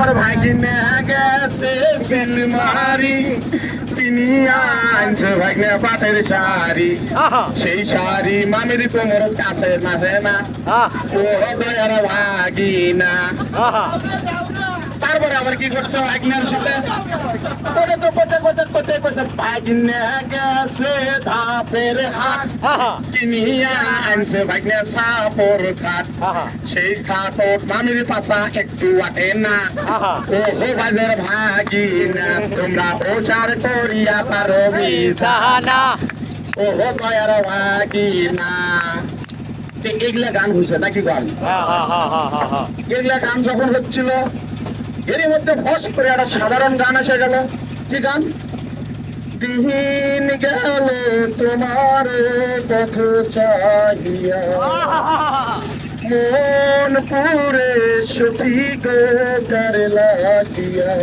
আমার ভাগিনে গেছে সিলমারি তিনি আনছে ভাগনে পাটের শাড়ি সেই শাড়ি মামির কোমর কাছে মাঝে না ও দয়ার ভাগিনা তারপরে আবার কি করছে ভাগিনার সাথে করে তো কোতে কইছে ভাগিনে গেছে ধাপের হাট কিনিয়া আনছে ভাগনে সাপর খাট সেই খাটত মামির পাশা একটু আটে না ও বাজার ভাগিনা তোমরা প্রচার করিয়া পারো বিছানা ও দয়ার ভাগিনা এগুলা গান হয়েছে নাকি গান এগুলা গান যখন হচ্ছিল এর মধ্যে ফস করে একটা সাধারণ গান এসে গেল কি গান দিন গেল তোমার পথ চাহিয়া মন পুরে সখী গো তার লাগিয়া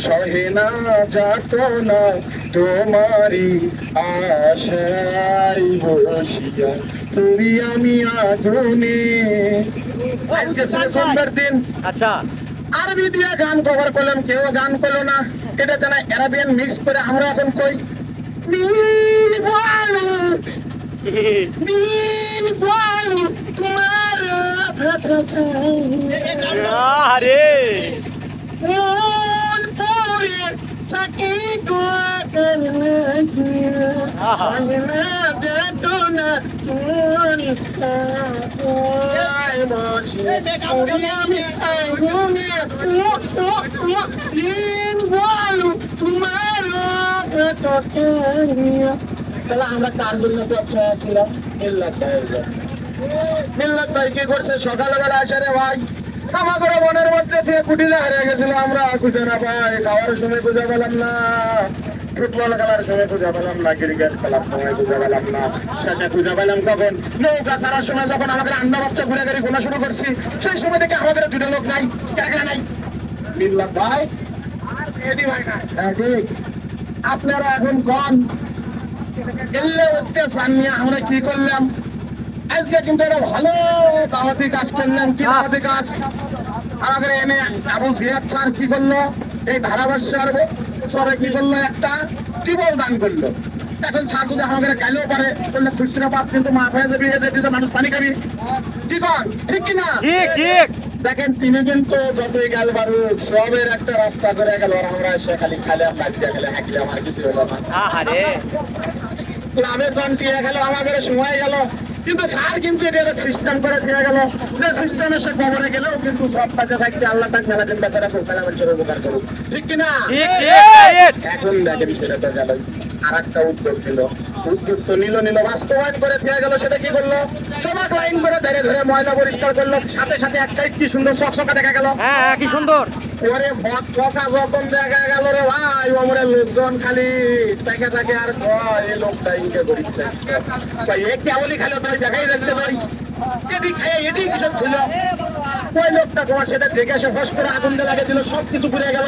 সহে না যাত না তোমারি আশাই বসিয়া তুই আমি আগুনে আজকে সোমবার দিন আচ্ছা আরবি দিয়ে গান কভার করলাম কেউ গান করলো না এটা জানা অ্যারাবিয়ান মিক্স করে আমরা এখন কই নীল বলো তোমার আরে মন পরে থাকি তাহলে আমরা কার জন্য পৌঁছায় ছিলাম মিল্লাত ভাই কি করছে সকালবেলা আসে রে ভাই কামা করে মনের মধ্যে যে কুটিলে হারিয়ে গেছিল আমরা খুঁজে না পাই খাওয়ার সময় খুঁজে পেলাম না ফুটবল খেলার সময় খুঁজে পেলাম না ক্রিকেট খেলার সময় খুঁজে পেলাম না শেষে খুঁজে পেলাম কখন নৌকা ছাড়ার সময় যখন আমাদের আন্না বাচ্চা ঘুরে ঘুরে গোনা শুরু করছি সেই সময় থেকে আমাদের দুটো লোক নাই কেন নাই মিল্লাত ভাই ঠিক আপনারা এখন কন এলে উঠতে চান নিয়ে আমরা কি করলাম আজকে কিন্তু একটা ভালো দাওয়াতি কাজ করলাম কি দাওয়াতি কাজ আমাদের এনে আবু জিয়াদ স্যার কি করলো এই ধারাভাষ্যের সরে কি করলো একটা টিবল দান করলো এখন স্যার যদি আমাদের গাইলেও পারে বললে খুচরা পাত কিন্তু মাফ হয়ে যাবি এদের মানুষ পানি খাবি কি কন ঠিক কিনা ঠিক ঠিক দেখেন তিনি কিন্তু যতই গেল বারুক সবের একটা রাস্তা করে গেল আর আমরা এসে খালি খাইলাম লাঠিয়া খেলে হাঁকিলাম আর কিছু হলো না ক্লাবে কন্টিয়ে গেল আমাদের সময় গেল কিন্তু স্যার কিন্তু এটা সিস্টেম করে দিয়ে গেল যে সিস্টেমে সে কবরে গেলেও কিন্তু সব কাজে থাকতে আল্লাহ তাক মেলা দিন বেচারা খুব খেলা মানুষের উপকার করুক ঠিক কিনা এখন দেখেন সেটা তো গেল আর একটা উদ্যোগ ছিল উদ্যোগ তো নিল বাস্তবায়ন করে দিয়ে গেল সেটা কি করলো সবাক লাইন করে ধরে ধরে ময়লা পরিষ্কার করলো সাথে সাথে এক সাইড কি সুন্দর চকচকা দেখা গেল হ্যাঁ কি সুন্দর ওরে ভট পকা যখন দেখা গেল রে ভাই ওমরে লোকজন খালি তাকে তাকে আর কয় এই লোকটা ইনকে করিচ্ছে ভাই এ কেবলই খালি তাই দেখাই যাচ্ছে ভাই এদিক খাই এদিক কিসব ছিল ওই লোকটা তোমার সেটা দেখে এসে ফস করে আগুন লাগে দিল সবকিছু পুড়ে গেল